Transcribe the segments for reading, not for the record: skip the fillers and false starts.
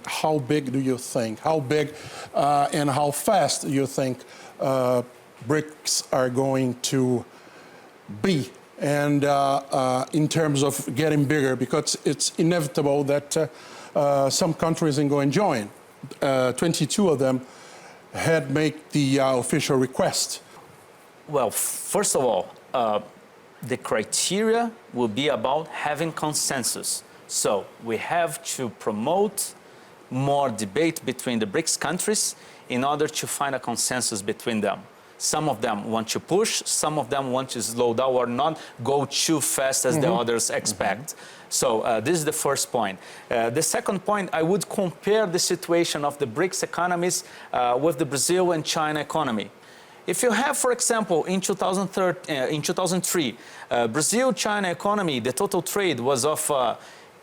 How big do you think? How big and how fast do you think BRICS are going to be? And in terms of getting bigger, because it's inevitable that some countries are going to join. 22 of them had made the official request. Well, first of all, the criteria will be about having consensus. So we have to promote more debate between the BRICS countries in order to find a consensus between them. Some of them want to push, some of them want to slow down or not go too fast as the others expect. So this is the first point. The second point, I would compare the situation of the BRICS economies with the Brazil and China economy. If you have, for example, in 2003, Brazil-China economy, the total trade was of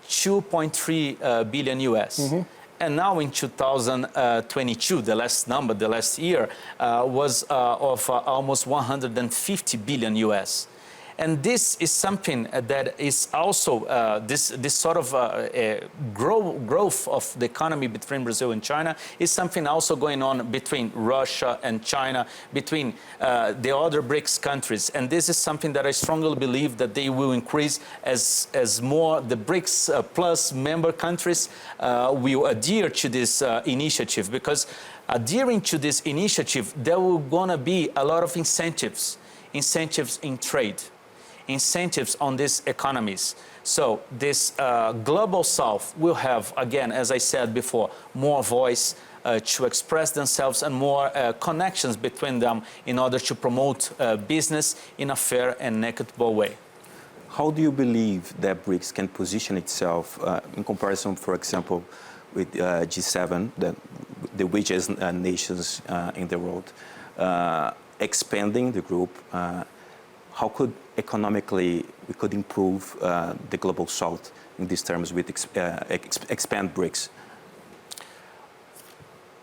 2.3 billion US. And now in 2022, the last number, the last year, was of almost 150 billion US. And this is something that is also, this sort of growth of the economy between Brazil and China is something also going on between Russia and China, between the other BRICS countries. And this is something that I strongly believe that they will increase as more the BRICS plus member countries will adhere to this initiative. Because adhering to this initiative, there will gonna be a lot of incentives in trade, incentives on these economies. So this global south will have, again, as I said before, more voice to express themselves and more connections between them in order to promote business in a fair and equitable way. How do you believe that BRICS can position itself in comparison, for example, with G7, the richest nations in the world, expanding the group? How could economically we could improve the global south in these terms with expand BRICS?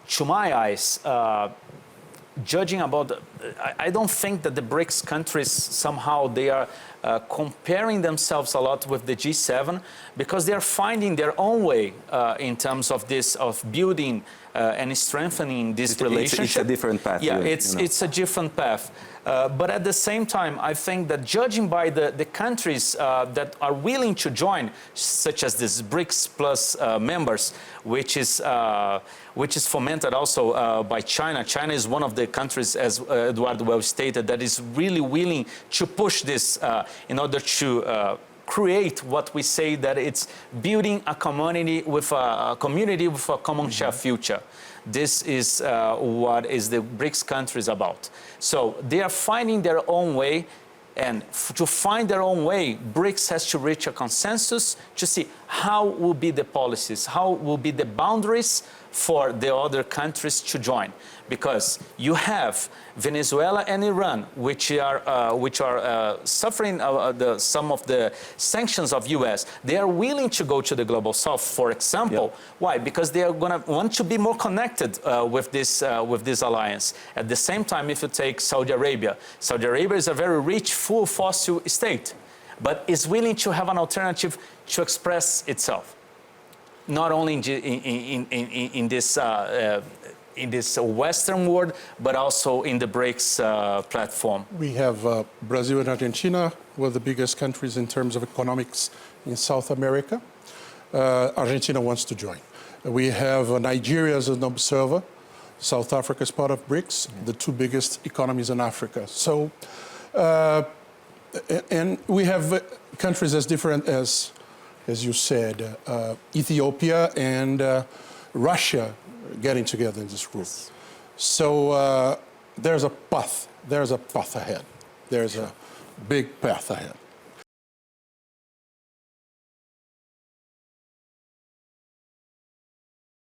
To my eyes, judging about, I don't think that the BRICS countries somehow they are comparing themselves a lot with the G7 because they are finding their own way in terms of this, of building and strengthening this relationship. It's a different path. Yeah, it's a different path. But at the same time, I think that judging by the countries that are willing to join, such as this BRICS plus members, which is fomented also by China. China is one of the countries, as Eduardo well stated, that is really willing to push this in order to create what we say that it's building a community with a common shared future. This is what is the BRICS countries about. So they are finding their own way, and to find their own way, BRICS has to reach a consensus to see how will be the policies, how will be the boundaries for the other countries to join. Because you have Venezuela and Iran, which are suffering some of the sanctions of U.S. They are willing to go to the global south, for example. Yeah. Why? Because they are going to want to be more connected with this alliance. At the same time, if you take Saudi Arabia is a very rich, full fossil state, but is willing to have an alternative to express itself, not only in this Western world, but also in the BRICS platform. We have Brazil and Argentina, one of the biggest countries in terms of economics in South America. Argentina wants to join. We have Nigeria as an observer. South Africa is part of BRICS, the two biggest economies in Africa. So, and we have countries as different as you said, Ethiopia and Russia getting together in this group. So there's a path ahead. There's a big path ahead.